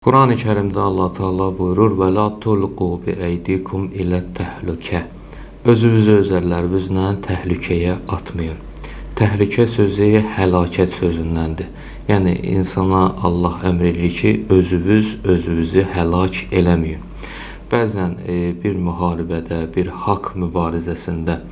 Quran-ı Kərimdə Allah Teala buyurur: "Və la tulqu bi eydikum ilə təhlükə." Özünüzü öz əllərinizlə təhlükəyə atmayın. Təhlükə sözü həlakət sözündəndir. Yəni insana Allah əmr edir ki, özünüzü həlak eləməyin. Bəzən bir müharibədə, bir haqq mübarizəsində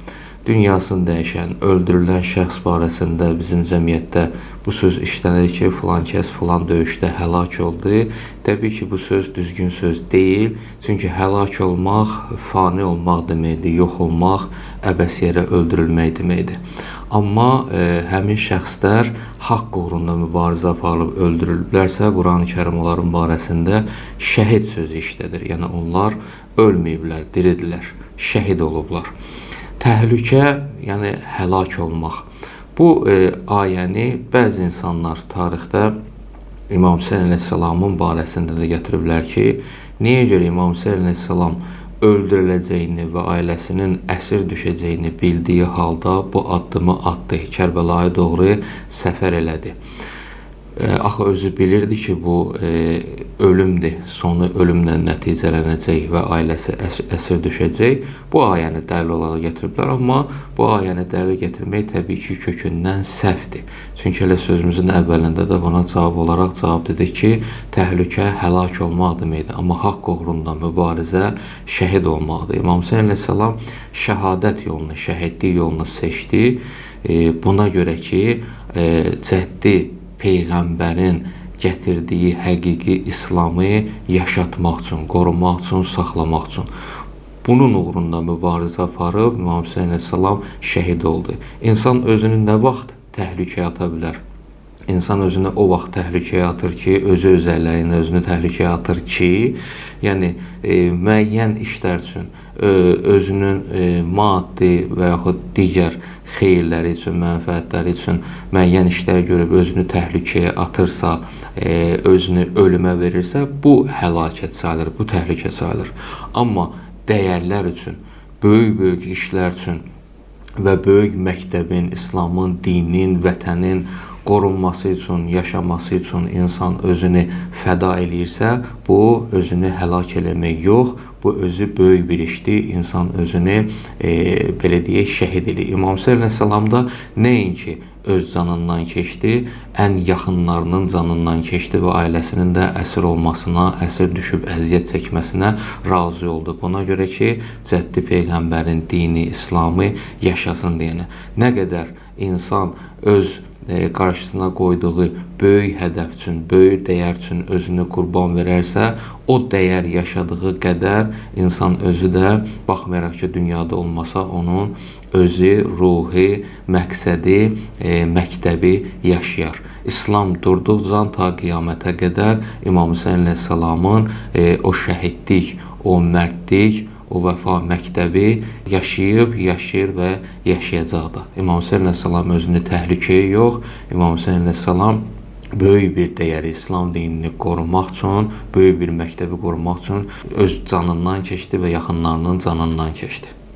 dünyasını dəyişən, öldürülən şəxs barəsində bizim cəmiyyətdə bu söz işlənir ki, filan kəs filan döyüşdə həlak oldu. Təbii ki, bu söz düzgün söz deyil. Çünki həlak olmaq, fani olmaq deməkdir, yox olmaq, əbəs yerə öldürülmək deməkdir. Amma həmin şəxslər haqq uğrunda mübarizə aparıb öldürülüblərsə, Quran-ı Kərim onların barəsində şəhid sözü işlədir. Yəni onlar ölməyiblər, diridirlər, şəhid olublar. Təhlükə, yəni həlak olmaq. Bu ayəni bəzi insanlar tarixdə İmam Hüseyn əleyhissalamın barəsində də gətiriblər ki, niyə görə İmam Hüseyn əleyhissalam öldürüləcəyini və ailəsinin əsir düşəcəyini bildiyi halda bu addımı atdı, Kərbəlaya doğru səfər elədi. Axı özü bilirdi ki, bu ölümdür, sonu ölümlə nəticələnəcək və ailəsi əsir düşəcək. Bu ayəni dəlil olaraq gətiriblər, amma bu ayəni dəlil gətirmək təbii ki, kökündən səhvdir. Çünki elə sözümüzün əvvəlində də buna cavab olaraq cavab dedik ki, təhlükə həlak olmaq deməkdir, amma haqq uğrunda mübarizə şəhid olmaqdır. İmam Hüseyn əleyhissalam şəhadət yolunu, şəhidlik yolunu seçdi. Buna görə ki, cəddi Peyğəmbərin gətirdiyi həqiqi İslamı yaşatmaq üçün, qorumaq üçün, saxlamaq üçün. Bunun uğrunda mübarizə aparıb İmam Hüseyn əleyhissalam şəhid oldu. İnsan özünü nə vaxt təhlükəyə ata bilər? İnsan özünü o vaxt təhlükəyə atır ki, öz əllərinə özünü təhlükəyə atır ki, yəni müəyyən işlər üçün, özünün maddi və yaxud digər xeyirləri üçün, mənfəətləri üçün müəyyən işlər görüb özünü təhlükəyə atırsa, özünü ölümə verirsə, bu həlakət sayılır, bu təhlükə sayılır. Amma dəyərlər üçün, böyük işlər üçün və böyük məktəbin, İslamın, dinin, vətənin qorunması üçün, yaşaması üçün insan özünü fəda eləyirsə, bu özünü həlak eləmək yox, bu özü böyük bir işdir. İnsan özünü, belə deyək, şəhid eləyir. İmam Hüseyn əleyhissalam da nəinki öz canından keçdi, ən yaxınlarının canından keçdi və ailəsinin də əsir olmasına, əsir düşüb əziyyət çəkməsinə razı oldu. Buna görə ki, cəddi Peyğəmbərin dini, İslamı yaşasın deyənə. Nə qədər insan öz qarşısına qoyduğu böyük hədəf üçün, böyük dəyər üçün özünü qurban verərsə, o dəyər yaşadığı qədər insan özü də, baxmayaraq ki, dünyada olmasa, onun özü, ruhi, məqsədi, məktəbi yaşayar. İslam durduqca ta qiyamətə qədər İmam Hüseyn əleyhissalamın o şəhidlik, o mərdlik, o vəfa məktəbi yaşayıb, yaşayır və yaşayacaq da. İmam Hüseyn əleyhissalam özünü təhlükəyə yox, İmam Hüseyn əleyhissalam böyük bir dəyəri, İslam dinini qorumaq üçün, böyük bir məktəbi qorumaq üçün öz canından keçdi və yaxınlarının canından keçdi.